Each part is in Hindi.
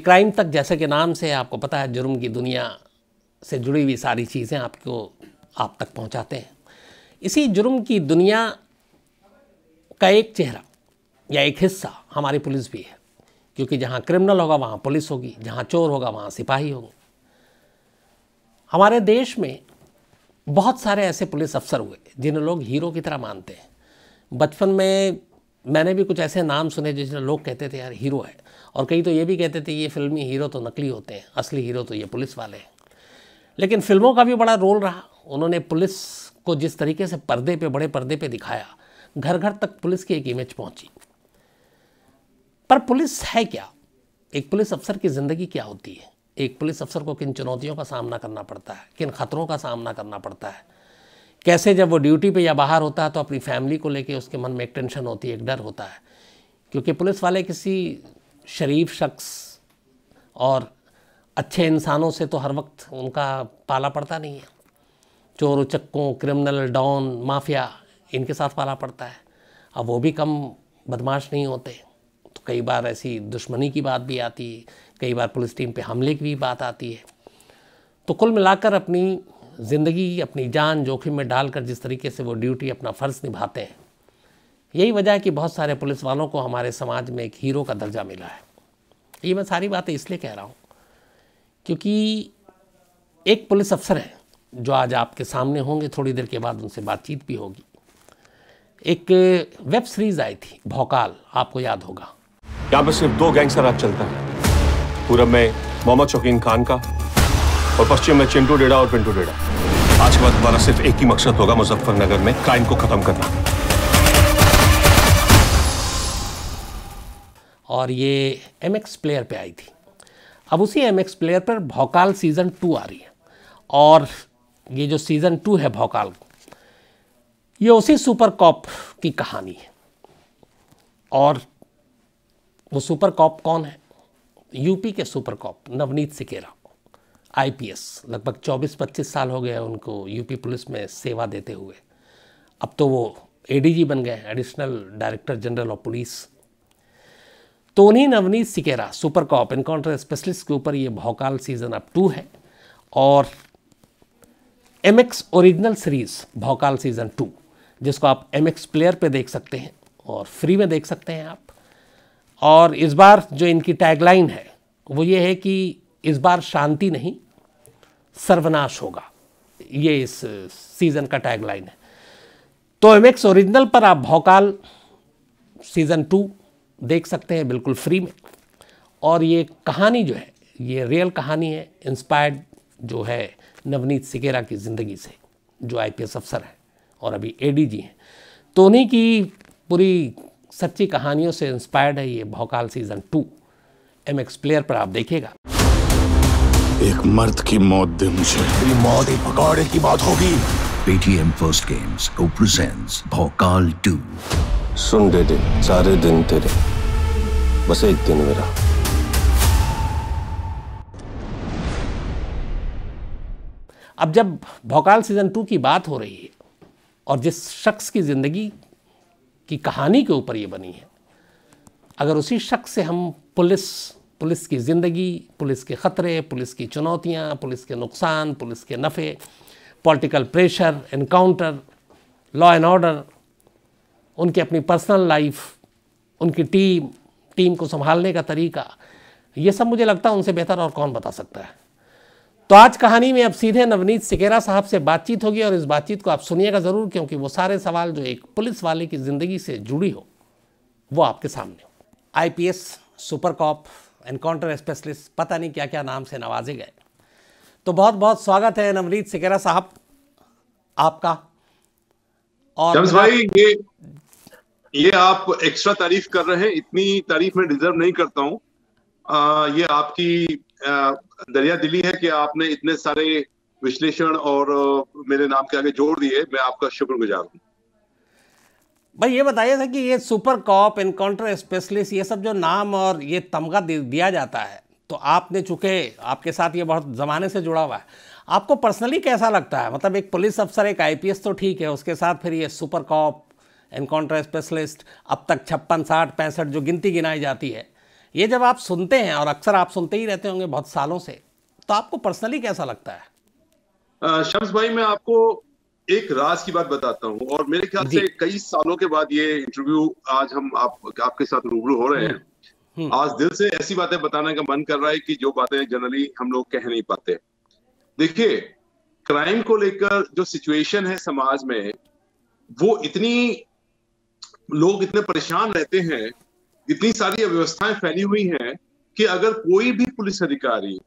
क्राइम तक, जैसे कि नाम से आपको पता है, जुर्म की दुनिया से जुड़ी हुई सारी चीज़ें आप तक पहुंचाते हैं। इसी जुर्म की दुनिया का एक चेहरा या एक हिस्सा हमारी पुलिस भी है, क्योंकि जहां क्रिमिनल होगा वहां पुलिस होगी, जहां चोर होगा वहां सिपाही होंगे। हमारे देश में बहुत सारे ऐसे पुलिस अफसर हुए जिन्हें लोग हीरो की तरह मानते हैं। बचपन में मैंने भी कुछ ऐसे नाम सुने जिसमें लोग कहते थे यार हीरो है, और कई तो ये भी कहते थे ये फिल्मी हीरो तो नकली होते हैं, असली हीरो तो ये पुलिस वाले हैं। लेकिन फिल्मों का भी बड़ा रोल रहा। उन्होंने पुलिस को जिस तरीके से पर्दे पे, बड़े पर्दे पे दिखाया, घर घर तक पुलिस की एक इमेज पहुंची। पर पुलिस है क्या? एक पुलिस अफसर की ज़िंदगी क्या होती है? एक पुलिस अफसर को किन चुनौतियों का सामना करना पड़ता है, किन खतरों का सामना करना पड़ता है, कैसे जब वो ड्यूटी पे या बाहर होता है तो अपनी फैमिली को लेके उसके मन में एक टेंशन होती है, एक डर होता है, क्योंकि पुलिस वाले किसी शरीफ शख्स और अच्छे इंसानों से तो हर वक्त उनका पाला पड़ता नहीं है। चोर उचक्कों, क्रिमिनल, डॉन, माफिया, इनके साथ पाला पड़ता है। अब वो भी कम बदमाश नहीं होते, तो कई बार ऐसी दुश्मनी की बात भी आती है, कई बार पुलिस टीम पे हमले की भी बात आती है। तो कुल मिलाकर अपनी ज़िंदगी, अपनी जान जोखिम में डालकर जिस तरीके से वो ड्यूटी, अपना फ़र्ज़ निभाते हैं, यही वजह है कि बहुत सारे पुलिस वालों को हमारे समाज में एक हीरो का दर्जा मिला है। ये मैं सारी बातें इसलिए कह रहा हूँ क्योंकि एक पुलिस अफसर है जो आज आपके सामने होंगे, थोड़ी देर के बाद उनसे बातचीत भी होगी। एक वेब सीरीज़ आई थी भौकाल, आपको याद होगा। यहाँ पे सिर्फ 2 गैंगस्टर राज चलता है, पूरब में मोहम्मद शौकीन खान का और पश्चिम में चिंटू डेढ़ा और पिंटू डेढ़ा। आज के बाद हमारा सिर्फ एक ही मकसद होगा, मुजफ्फरनगर में क्राइम को खत्म करना। और ये MX प्लेयर पे आई थी। अब उसी MX प्लेयर पर भौकाल सीज़न 2 आ रही है, और ये जो सीज़न 2 है भौकाल, ये उसी सुपर कॉप की कहानी है। और वो सुपर कॉप कौन है? यूपी के super cop Navneet Sequeira, IPS। लगभग 24-25 साल हो गए उनको यूपी पुलिस में सेवा देते हुए। अब तो वो ADG बन गए, additional director general of police. तो उन्हीं Navneet Sequeira, super cop, encounter specialist के ऊपर ये भौकाल सीज़न अब 2 है। और MX ओरिजिनल सीरीज़ भौकाल सीज़न 2, जिसको आप MX प्लेयर पे देख सकते हैं और फ्री में देख सकते हैं आप। और इस बार जो इनकी टैगलाइन है वो ये है कि इस बार शांति नहीं, सर्वनाश होगा। ये इस सीज़न का टैगलाइन है। तो MX ओरिजिनल पर आप भौकाल सीज़न 2 देख सकते हैं बिल्कुल फ्री में। और ये कहानी जो है, ये रियल कहानी है, इंस्पायर्ड जो है नवनीत सिकेरा की ज़िंदगी से, जो IPS अफसर हैं और अभी ADG हैं। तो उन्हीं की पूरी सच्ची कहानियों से इंस्पायर्ड है ये भौकाल सीज़न 2। MX प्लेयर पर आप देखिएगा। एक मर्द की मौत दे मुझे, तेरी मौत एक भगौड़े की मौत होगी। Paytm First Games co-presents भौकाल 2। सुन दे सारे दिन तेरे, बस एक दिन मेरा। अब जब भौकाल सीज़न 2 की बात हो रही है और जिस शख्स की ज़िंदगी की कहानी के ऊपर ये बनी है, अगर उसी शख्स से हम पुलिस की ज़िंदगी, पुलिस के ख़तरे, पुलिस की चुनौतियाँ, पुलिस के नुकसान, पुलिस के नफ़े, political pressure, encounter, law and order, उनकी अपनी पर्सनल लाइफ, उनकी टीम को संभालने का तरीका, ये सब मुझे लगता है उनसे बेहतर और कौन बता सकता है। तो आज कहानी में अब सीधे नवनीत सिकेरा साहब से बातचीत होगी, और इस बातचीत को आप सुनिएगा ज़रूर, क्योंकि वो सारे सवाल जो एक पुलिस वाले की ज़िंदगी से जुड़ी हो वो आपके सामने हो। IPS, super cop, encounter specialist, पता नहीं क्या क्या नाम से नवाजे गए। तो बहुत बहुत स्वागत है नवनीत सिकेरा साहब आपका। और जम्स भाई, ये आप एक्स्ट्रा तारीफ कर रहे हैं, इतनी तारीफ मैं डिजर्व नहीं करता हूँ। ये आपकी दरिया दिली है कि आपने इतने सारे विश्लेषण और मेरे नाम के आगे जोड़ दिए। मैं आपका शुक्रगुजार हूँ। भाई ये बताइए था कि ये सुपर कॉप, एनकाउंटर स्पेशलिस्ट, ये सब जो नाम और ये तमगा दिया जाता है, तो आपने चूंकि आपके साथ ये बहुत ज़माने से जुड़ा हुआ है, आपको पर्सनली कैसा लगता है? मतलब एक पुलिस अफसर, एक IPS तो ठीक है, उसके साथ फिर ये सुपर कॉप, एनकाउंटर स्पेशलिस्ट, अब तक 56, 60, 65 जो गिनती गिनाई जाती है, ये जब आप सुनते हैं, और अक्सर आप सुनते ही रहते होंगे बहुत सालों से, तो आपको पर्सनली कैसा लगता है? शम्स भाई, मैं आपको एक राज की बात बताता हूँ, और मेरे ख्याल से कई सालों के बाद ये इंटरव्यू आज हम आपके साथ रूबरू हो रहे हैं। आज दिल से ऐसी बातें बताने का मन कर रहा है कि जो बातें जनरली हम लोग कह नहीं पाते। देखिए, क्राइम को लेकर जो सिचुएशन है समाज में, वो लोग इतने परेशान रहते हैं, इतनी सारी अव्यवस्थाएं फैली हुई हैं कि अगर कोई भी पुलिस अधिकारी,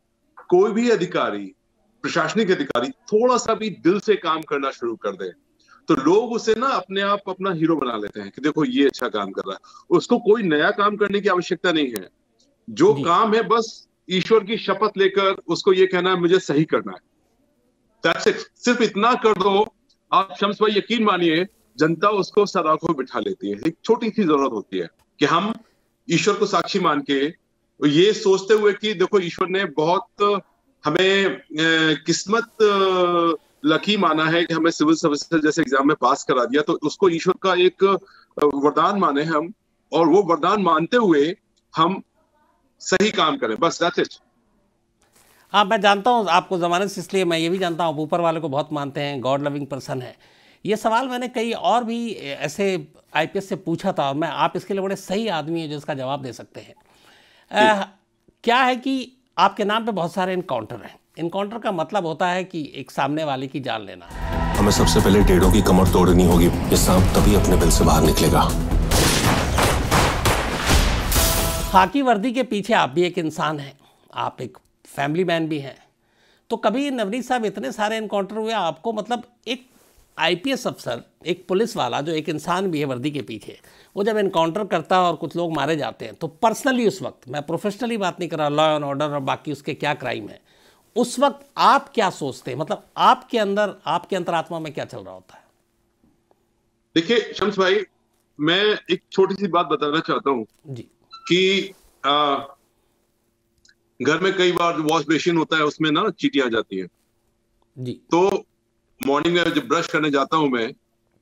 कोई भी अधिकारी, प्रशासनिक अधिकारी थोड़ा सा भी दिल से काम करना शुरू कर दे, तो लोग उसे ना अपने आप अपना हीरो बना लेते हैं कि देखो ये अच्छा काम कर रहा है। उसको कोई नया काम करने की आवश्यकता नहीं है। जो काम है बस ईश्वर की शपथ लेकर उसको ये कहना है मुझे सही करना है। That's it. सिर्फ इतना कर दो, आप शम्स भाई यकीन मानिए, जनता उसको सर आंखों में बिठा लेती है। एक छोटी सी जरूरत होती है कि हम ईश्वर को साक्षी मान के, ये सोचते हुए कि देखो ईश्वर ने बहुत हमें किस्मत लकी माना है कि हमें सिविल सर्विसेज जैसे एग्जाम में पास करा दिया, तो उसको ईश्वर का एक वरदान माने हम, और वो वरदान मानते हुए हम सही काम करें, बस दैट्स इट। हाँ, मैं जानता हूँ आपको ज़माने से, इसलिए मैं ये भी जानता हूँ ऊपर वाले को बहुत मानते हैं, गॉड लविंग पर्सन है। ये सवाल मैंने कई और भी ऐसे आईपीएस से पूछा था, और मैं आप इसके लिए बड़े सही आदमी हैं जो इसका जवाब दे सकते हैं। क्या है कि आपके नाम पे बहुत सारे इनकाउंटर हैं। इनकाउंटर का मतलब होता है कि एक सामने वाले की जान लेना। हमें सबसे पहले टेढ़ों की कमर तोड़नी होगी, ये सांप तभी अपने बिल से बाहर निकलेगा। खाकी वर्दी के पीछे आप भी एक इंसान हैं, आप एक फैमिली मैन भी हैं। तो कभी नवनीत साहब इतने सारे इनकाउंटर हुए आपको, मतलब एक आईपीएस अफसर, एक पुलिस वाला जो एक इंसान भी है वर्दी के पीछे, वो जब इनकाउंटर करता है और कुछ लोग मारे जाते हैं, तो पर्सनली उस वक्त, मैं प्रोफेशनली बात नहीं कर रहा, लॉ एंड ऑर्डर और बाकी उसके क्या क्राइम है, उस वक्त आप क्या सोचते हैं? मतलब आपके अंदर, आपके अंतरात्मा में क्या चल रहा होता है? देखिए शम्स भाई, मैं एक छोटी सी बात बताना चाहता हूँ जी कि घर में कई बार वॉश बेसिन होता है, उसमें ना चींटियां आ जाती हैं जी। तो मॉर्निंग में जब ब्रश करने जाता हूं मैं,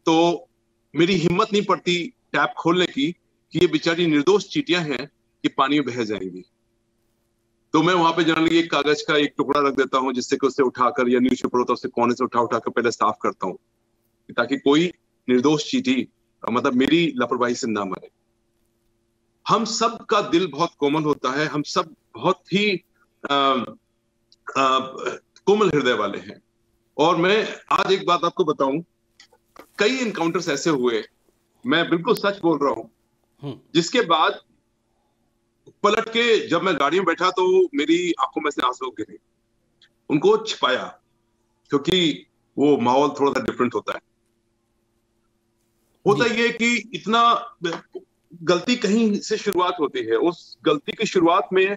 तो मेरी हिम्मत नहीं पड़ती टैप खोलने की कि ये बेचारी निर्दोष चींटियां हैं, ये पानी में बह जाएंगी। तो मैं वहां पे जनरली एक कागज का एक टुकड़ा रख देता हूं, जिससे कि उससे उठाकर, या न्यूज़पेपर होता है उससे कोने से उठा कर पहले साफ करता हूं, ताकि कोई निर्दोष चींटी मतलब मेरी लापरवाही से ना मरे। हम सब का दिल बहुत कोमल होता है, हम सब बहुत ही कोमल हृदय वाले हैं। और मैं आज एक बात आपको बताऊं, कई इनकाउंटर्स ऐसे हुए, मैं बिल्कुल सच बोल रहा हूं, जिसके बाद पलट के जब मैं गाड़ी में बैठा तो मेरी आंखों में से आंसू गिरे। उनको छिपाया, क्योंकि वो माहौल थोड़ा सा डिफरेंट होता है। होता ये कि इतना गलती कहीं से शुरुआत होती है, उस गलती की शुरुआत में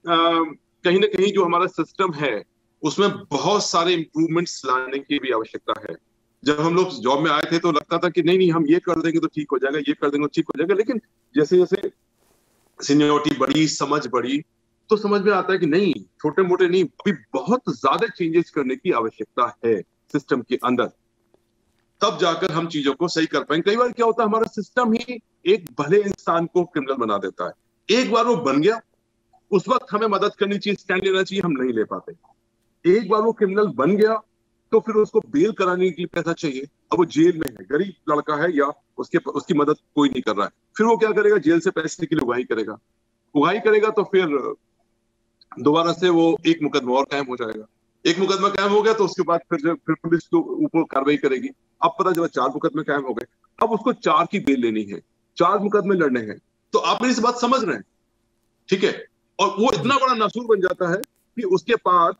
कहीं ना कहीं जो हमारा सिस्टम है उसमें बहुत सारे इंप्रूवमेंट्स लाने की भी आवश्यकता है। जब हम लोग जॉब में आए थे तो लगता था कि नहीं हम ये कर देंगे तो ठीक हो जाएगा, ये कर देंगे तो ठीक हो जाएगा, लेकिन जैसे जैसे सीनियरिटी बढ़ी, समझ बढ़ी, तो समझ में आता है कि नहीं, छोटे मोटे नहीं, अभी बहुत ज्यादा चेंजेस करने की आवश्यकता है सिस्टम के अंदर, तब जाकर हम चीजों को सही कर पाएंगे। कई बार क्या होता है, हमारा सिस्टम ही एक भले इंसान को क्रिमिनल बना देता है। एक बार वो बन गया, उस वक्त हमें मदद करनी चाहिए, स्टैंड लेना चाहिए, हम नहीं ले पाते। एक बार वो क्रिमिनल बन गया तो फिर उसको बेल कराने के लिए पैसा चाहिए। अब वो जेल में है, गरीब लड़का है, या उसकी मदद कोई नहीं कर रहा है, फिर वो क्या करेगा, जेल से पैसे के लिए उगाही करेगा, तो फिर दोबारा से वो एक मुकदमा और कायम हो जाएगा। एक मुकदमा कायम हो गया तो उसके बाद फिर पुलिस को ऊपर कार्रवाई करेगी। अब पता चला 4 मुकदमे कायम हो गए, अब उसको 4 की बेल लेनी है, 4 मुकदमे लड़ने हैं। तो आप मेरी इस बात समझ रहे हैं, ठीक है? और वो इतना बड़ा नासूर बन जाता है कि उसके बाद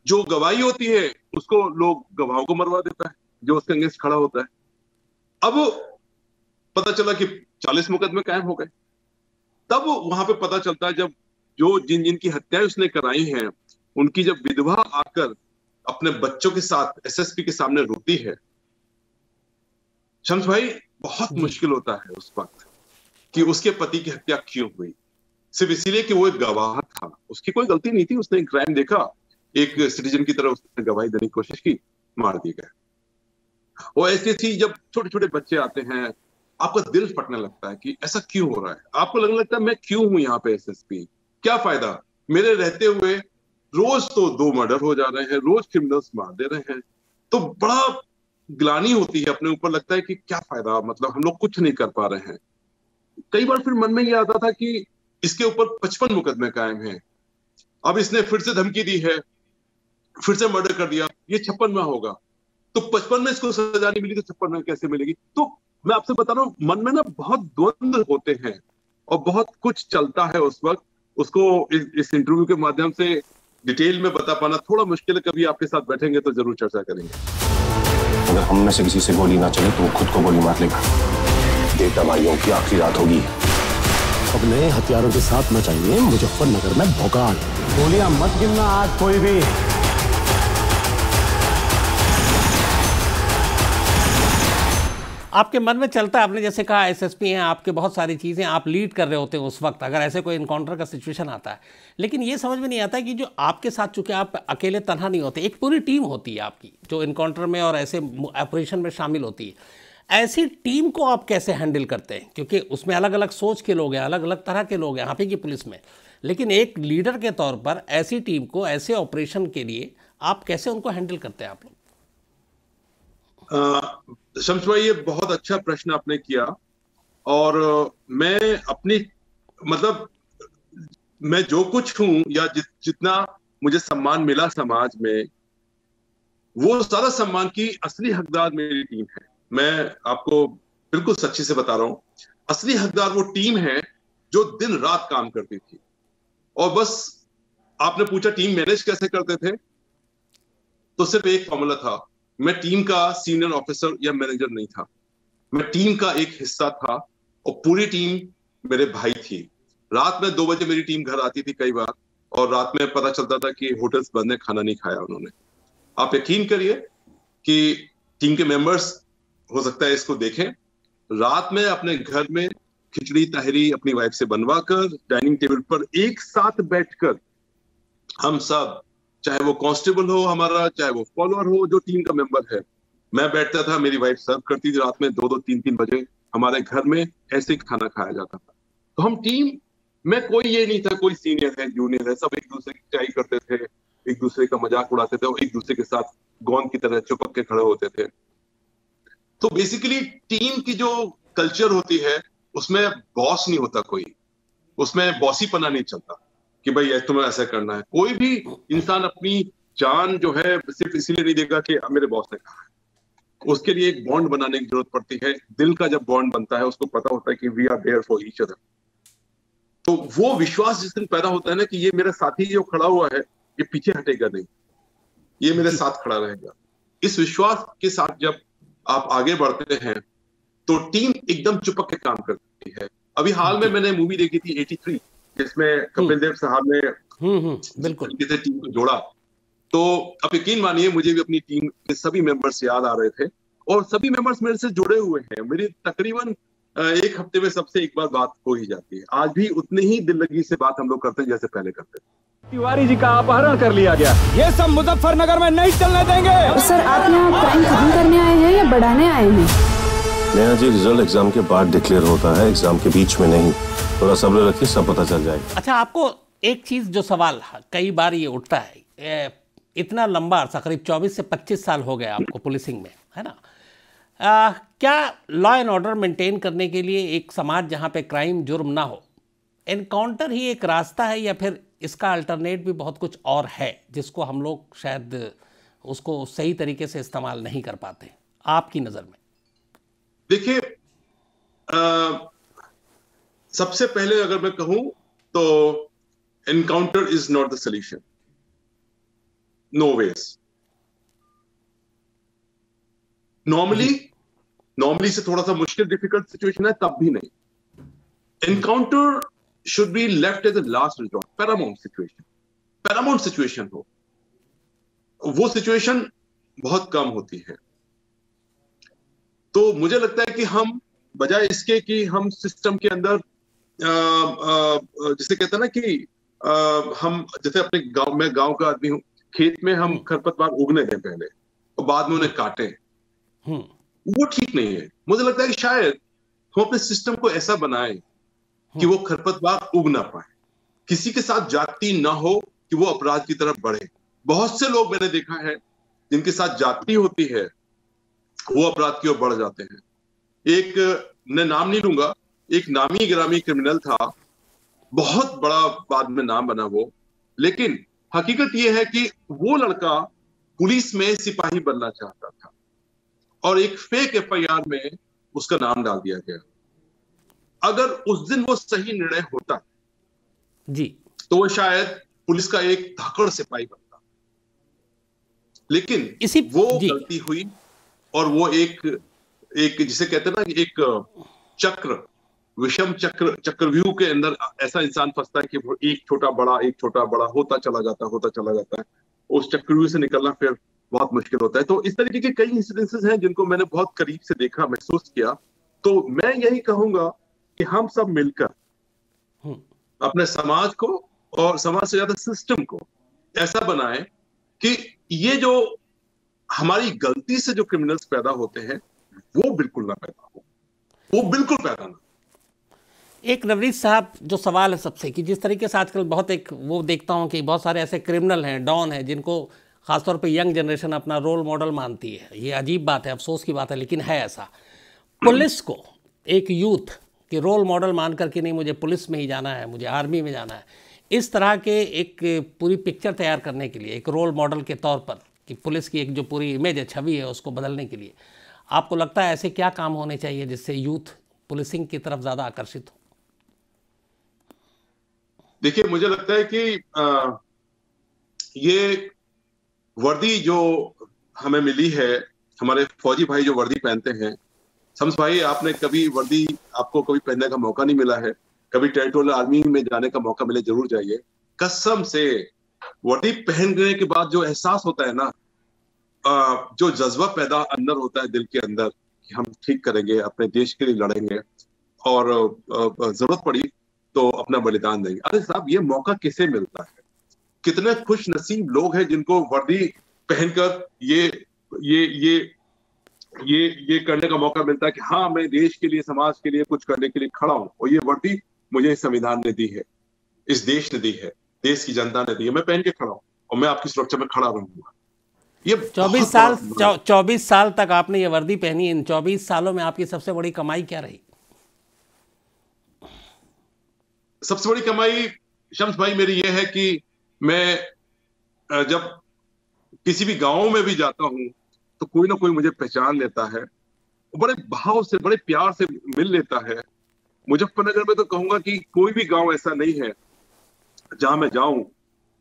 जो गवाही होती है उसको लोग गवाहों को मरवा देता है, जो उसके अगेंस्ट खड़ा होता है। अब पता चला कि 40 मुकदमे कायम हो गए। तब वहां पे पता चलता है, जब जिन की हत्याएं उसने कराई हैं, उनकी जब विधवा आकर अपने बच्चों के साथ एसएसपी के सामने रोती है, शम्स भाई बहुत मुश्किल होता है उस वक्त कि उसके पति की हत्या क्यों हुई, सिर्फ इसीलिए कि वो एक गवाह था। उसकी कोई गलती नहीं थी, उसने एक क्राइम देखा, एक सिटीजन की तरह उसने गवाही देने की कोशिश की, मार दी गए। और ऐसी थी जब छोटे छोटे बच्चे आते हैं, आपका दिल फटने लगता है कि ऐसा क्यों हो रहा है। आपको लगने लगता है मैं क्यों हूं यहाँ पे एसएसपी, क्या फायदा मेरे रहते हुए। रोज तो 2 मर्डर हो जा रहे हैं, रोज क्रिमिनल्स मार दे रहे हैं, तो बड़ा ग्लानि होती है अपने ऊपर। लगता है कि क्या फायदा, मतलब हम लोग कुछ नहीं कर पा रहे हैं। कई बार फिर मन में ये आता था कि इसके ऊपर 55 मुकदमे कायम हैं, अब इसने फिर से धमकी दी है, फिर से मर्डर कर दिया, ये 56 में होगा, तो 55 में इसको सजा नहीं मिली तो 56 में कैसे मिलेगी। तो मैं आपसे बता रहा हूँ, मन में ना बहुत द्वंद्व होते हैं और बहुत कुछ चलता है उस वक्त। उसको इस इंटरव्यू के माध्यम से डिटेल में बता पाना थोड़ा मुश्किल है। कभी आपके साथ बैठेंगे तो जरूर चर्चा करेंगे। अगर हम में से किसी से गोली ना चले तो वो खुद को गोली मार लेगा। देवता माइयों की आखिरी रात होगी। अब नए हथियारों के साथ मचाएंगे मुजफ्फरनगर में भौकाल। गोलियां मत गिनना आज कोई भी। आपके मन में चलता है, आपने जैसे कहा एसएसपी हैं, आपके बहुत सारी चीज़ें आप लीड कर रहे होते हैं उस वक्त, अगर ऐसे कोई इनकाउंटर का सिचुएशन आता है। लेकिन ये समझ में नहीं आता कि जो आपके साथ, चूंकि आप अकेले तनहा नहीं होते, एक पूरी टीम होती है आपकी जो इनकाउंटर में और ऐसे ऑपरेशन में शामिल होती है। ऐसी टीम को आप कैसे हैंडल करते हैं? क्योंकि उसमें अलग अलग सोच के लोग हैं, अलग अलग तरह के लोग हैं यहाँ पे की पुलिस में, लेकिन एक लीडर के तौर पर ऐसी टीम को ऐसे ऑपरेशन के लिए आप कैसे उनको हैंडल करते हैं आप लोग? शम्स भाई, ये बहुत अच्छा प्रश्न आपने किया। और मैं अपनी, मतलब मैं जो कुछ हूं या जितना मुझे सम्मान मिला समाज में, वो सारा सम्मान की असली हकदार मेरी टीम है। मैं आपको बिल्कुल सच्ची से बता रहा हूं, असली हकदार वो टीम है जो दिन रात काम करती थी। और बस आपने पूछा टीम मैनेज कैसे करते थे, तो सिर्फ एक फॉर्मूला था, मैं टीम का सीनियर ऑफिसर या मैनेजर नहीं था, मैं टीम का एक हिस्सा था और पूरी टीम मेरे भाई थी। रात में 2 बजे मेरी टीम घर आती थी कई बार, और रात में पता चलता था कि होटल्स बंद है, खाना नहीं खाया उन्होंने। आप यकीन करिए कि टीम के मेंबर्स, हो सकता है इसको देखें, रात में अपने घर में खिचड़ी तहरी अपनी वाइफ से बनवा कर डाइनिंग टेबल पर एक साथ बैठकर हम सब, चाहे वो कांस्टेबल हो हमारा, चाहे वो फॉलोअर हो जो टीम का मेंबर है, मैं बैठता था, मेरी वाइफ सर्व करती थी रात में 2-2, 3-3 बजे हमारे घर में ऐसे ही खाना खाया जाता था। तो हम टीम में कोई ये नहीं था कोई सीनियर है जूनियर है, सब एक दूसरे की चाई करते थे, एक दूसरे का मजाक उड़ाते थे और एक दूसरे के साथ गोंद की तरह चिपक के खड़े होते थे। तो बेसिकली टीम की जो कल्चर होती है उसमें बॉस नहीं होता कोई, उसमें बॉसीपना नहीं चलता कि भाई तुम्हें ऐसा करना है। कोई भी इंसान अपनी जान जो है सिर्फ इसीलिए नहीं देगा कि मेरे बॉस ने कहा है, उसके लिए एक बॉन्ड बनाने की जरूरत पड़ती है। दिल का जब बॉन्ड बनता है, उसको पता होता है कि we are there for each other. तो वो विश्वास जिस दिन पैदा होता है ना कि ये मेरा साथी जो खड़ा हुआ है ये पीछे हटेगा नहीं, ये मेरे साथ खड़ा रहेगा, इस विश्वास के साथ जब आप आगे बढ़ते हैं तो टीम एकदम चिपक के काम करती है। अभी हाल में मैंने मूवी देखी थी 83, जिसमें कपिल देव साहब ने बिल्कुल से टीम को जोड़ा। तो आप यकीन मानिए मुझे भी अपनी टीम के सभी मेंबर्स याद आ रहे थे और सभी मेंबर्स मेरे से जुड़े हुए हैं। मेरी तकरीबन 1 हफ्ते में सबसे एक बार बात हो ही जाती है। आज भी उतनी ही दिल लगी से बात हम लोग करते हैं जैसे पहले करते थे। तिवारी जी का अपहरण कर लिया गया, ये सब मुजफ्फरनगर में नहीं चलने देंगे। सर, आप यहाँ क्राइम खत्म करने आए हैं या बढ़ाने आए हैं? नया जी रिजल्ट एग्जाम के बाद डिक्लेयर होता है, एग्जाम के बीच में नहीं। थोड़ा सब्र रखिए, सब पता चल जाएगा। अच्छा, आपको एक चीज़ जो सवाल कई बार ये उठता है, इतना लंबा अर्सा, करीब 24 से 25 साल हो गए आपको पुलिसिंग में, है ना? क्या लॉ एंड ऑर्डर मेंटेन करने के लिए एक समाज जहाँ पे क्राइम जुर्म ना हो, एनकाउंटर ही एक रास्ता है, या फिर इसका अल्टरनेट भी बहुत कुछ और है जिसको हम लोग शायद उसको सही तरीके से इस्तेमाल नहीं कर पाते आपकी नज़र में? देखिए, सबसे पहले अगर मैं कहूं तो encounter is not the solution, no ways. Normally से थोड़ा सा मुश्किल डिफिकल्ट सिचुएशन है तब भी नहीं। Encounter should be left as a last resort, paramount situation हो। वो सिचुएशन बहुत कम होती है। तो मुझे लगता है कि हम बजाय इसके कि हम सिस्टम के अंदर जिसे कहते हैं ना कि हम जैसे अपने गांव में, गांव का आदमी हूं, खेत में हम खरपतवार उगने दें पहले और बाद में उन्हें काटें, वो ठीक नहीं है। मुझे लगता है कि शायद हम अपने सिस्टम को ऐसा बनाएं कि वो खरपतवार उग ना पाए, किसी के साथ जाति ना हो कि वो अपराध की तरफ बढ़े। बहुत से लोग मैंने देखा है जिनके साथ जाति होती है वो अपराध की ओर बढ़ जाते हैं। एक, मैं नाम नहीं लूंगा, एक नामी गिरामी क्रिमिनल था, बहुत बड़ा बाद में नाम बना वो, लेकिन हकीकत ये है कि वो लड़का पुलिस में सिपाही बनना चाहता था और एक फेक एफआईआर में उसका नाम डाल दिया गया। अगर उस दिन वो सही निर्णय होता जी तो वो शायद पुलिस का एक धाकड़ सिपाही बनता, लेकिन वो गलती हुई और वो एक जिसे कहते हैं ना, एक चक्र, विषम चक्रव्यूह के अंदर ऐसा इंसान फंसता है कि एक छोटा बड़ा होता चला जाता है। उस चक्रव्यूह से निकलना फिर बहुत मुश्किल होता है। तो इस तरीके के कई इंसिडेंसेस हैं जिनको मैंने बहुत करीब से देखा, महसूस किया। तो मैं यही कहूंगा कि हम सब मिलकर अपने समाज को और समाज से ज्यादा सिस्टम को ऐसा बनाएं कि ये जो हमारी गलती से जो क्रिमिनल्स पैदा होते हैं वो बिल्कुल ना पैदा हो, वो बिल्कुल पैदा ना। एक नवनीत साहब, जो सवाल है सबसे कि जिस तरीके से आजकल बहुत एक वो देखता हूं कि बहुत सारे ऐसे क्रिमिनल हैं, डॉन हैं, जिनको खासतौर पे यंग जनरेशन अपना रोल मॉडल मानती है। ये अजीब बात है, अफसोस की बात है, लेकिन है ऐसा। पुलिस को एक यूथ के रोल मॉडल मान करके नहीं मुझे पुलिस में ही जाना है, मुझे आर्मी में जाना है, इस तरह के एक पूरी पिक्चर तैयार करने के लिए, एक रोल मॉडल के तौर पर कि पुलिस की एक जो पूरी इमेज है, छवि है, उसको बदलने के लिए आपको लगता है ऐसे क्या काम होने चाहिए जिससे यूथ पुलिसिंग की तरफ ज़्यादा आकर्षित हो? देखिए, मुझे लगता है कि ये वर्दी जो हमें मिली है, हमारे फौजी भाई जो वर्दी पहनते हैं, शम्स भाई आपने कभी वर्दी, आपको कभी पहनने का मौका नहीं मिला है, कभी टेरिटोरियल आर्मी में जाने का मौका मिले जरूर जाइए। कसम से वर्दी पहनने के बाद जो एहसास होता है ना, जो जज्बा पैदा अंदर होता है दिल के अंदर कि हम ठीक करेंगे, अपने देश के लिए लड़ेंगे और जरूरत पड़ी तो अपना बलिदान देंगे। अरे साहब, ये मौका किसे मिलता है? कितने खुश नसीब लोग हैं जिनको वर्दी पहनकर ये करने का मौका मिलता है कि हाँ, मैं देश के लिए, समाज के लिए कुछ करने के लिए खड़ा हूं और ये वर्दी मुझे इस संविधान ने दी है, इस देश ने दी है, देश की जनता ने दी है, मैं पहन के खड़ा हूं और मैं आपकी सुरक्षा में खड़ा रहूंगा। ये 24 साल तक आपने ये वर्दी पहनी। इन 24 सालों में आपकी सबसे बड़ी कमाई क्या रही? सबसे बड़ी कमाई शम्स भाई मेरी ये है कि मैं जब किसी भी गांव में भी जाता हूं तो कोई ना कोई मुझे पहचान लेता है, बड़े भाव से, बड़े प्यार से मिल लेता है। मुजफ्फरनगर में तो कहूंगा कि कोई भी गांव ऐसा नहीं है जहां मैं जाऊं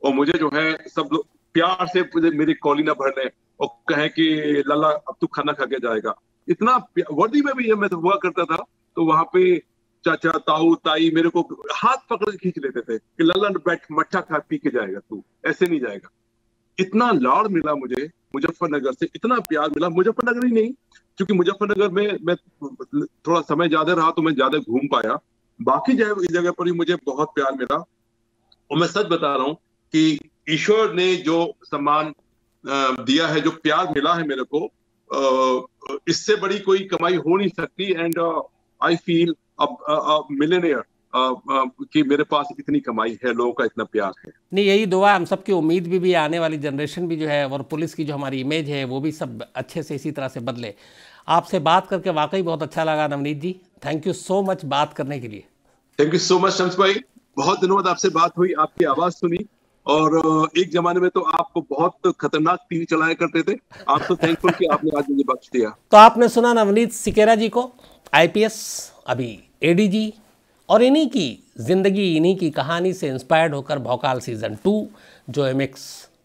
और मुझे जो है सब लोग प्यार से मेरी कॉली ना भर ले और कहें कि लल्ला अब तू खाना खा के जाएगा। इतना वर्दी में भी मैं तो हुआ करता था तो वहां पे चाचा, ताऊ, ताई मेरे को हाथ पकड़ के खींच लेते थे कि लल्ला बैठ, मट्ठा खा पी के जाएगा, तू ऐसे नहीं जाएगा। इतना लाड़ मिला मुझे मुजफ्फरनगर से, इतना प्यार मिला। मुजफ्फरनगर ही नहीं, क्योंकि मुजफ्फरनगर में मैं थोड़ा समय ज्यादा रहा तो मैं ज्यादा घूम पाया, बाकी जगह पर ही मुझे बहुत प्यार मिला। और मैं सच बता रहा हूँ कि ईश्वर ने जो सम्मान दिया है, जो प्यार मिला है मेरे को, इससे बड़ी कोई कमाई हो नहीं सकती। एंड आई फील मिलियनेयर कि मेरे पास इतनी कमाई है, लोगों का इतना प्यार है। नहीं, यही दुआ हम सबकी उम्मीद भी आने वाली जनरेशन भी जो है और पुलिस की जो हमारी इमेज है वो भी सब अच्छे से इसी तरह से बदले। आपसे बात करके वाकई बहुत अच्छा लगा नवनीत जी, थैंक यू सो मच बात करने के लिए। Thank you so much Shams भाई, बहुत दिनों बाद आपसे बात हुई, आपकी आवाज सुनी और एक जमाने में तो आपको बहुत खतरनाक टीवी चलाया करते थे। आप तो थैंकफुल कि आपने आज मुझे बख्श दिया। तो आपने सुना नवनीत सिकेरा जी को, IPS, अभी ADG, और इन्हीं की ज़िंदगी, इन्हीं की कहानी से इंस्पायर्ड होकर भौकाल सीज़न 2 जो MX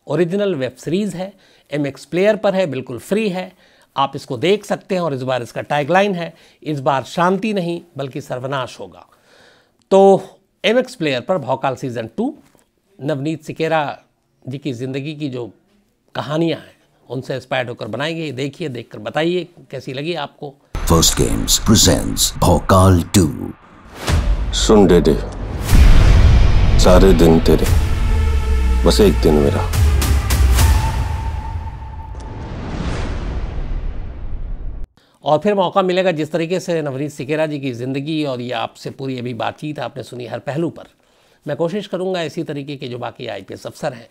ओरिजिनल वेब सीरीज़ है, MX प्लेयर पर है, बिल्कुल फ्री है, आप इसको देख सकते हैं। और इस बार इसका टैगलाइन है, इस बार शांति नहीं बल्कि सर्वनाश होगा। तो MX प्लेयर पर भौकाल सीज़न 2 नवनीत सिकेरा जी की ज़िंदगी की जो कहानियाँ हैं उनसे इंस्पायर्ड होकर बनाई गई। देखिए, देखकर बताइए कैसी लगी आपको। फर्स्ट गेम्स प्रेजेंट्स भौकाल 2। सुन दे सारे दिन तेरे, बस एक दिन मेरा। और फिर मौका मिलेगा जिस तरीके से नवनीत सिकेरा जी की ज़िंदगी और ये आपसे पूरी अभी बातचीत आपने सुनी हर पहलू पर, मैं कोशिश करूँगा इसी तरीके के जो बाकी IPS अफसर हैं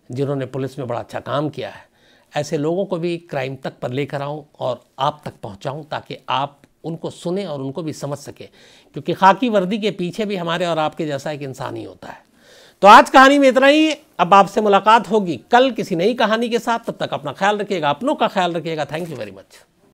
जिन्होंने पुलिस में बड़ा अच्छा काम किया है, ऐसे लोगों को भी क्राइम तक पर लेकर आऊँ और आप तक पहुँचाऊँ ताकि आप उनको सुने और उनको भी समझ सके, क्योंकि खाकी वर्दी के पीछे भी हमारे और आपके जैसा एक इंसान ही होता है। तो आज कहानी में इतना ही। अब आपसे मुलाकात होगी कल किसी नई कहानी के साथ। तब तक अपना ख्याल रखिएगा, अपनों का ख्याल रखिएगा। Thank you very much.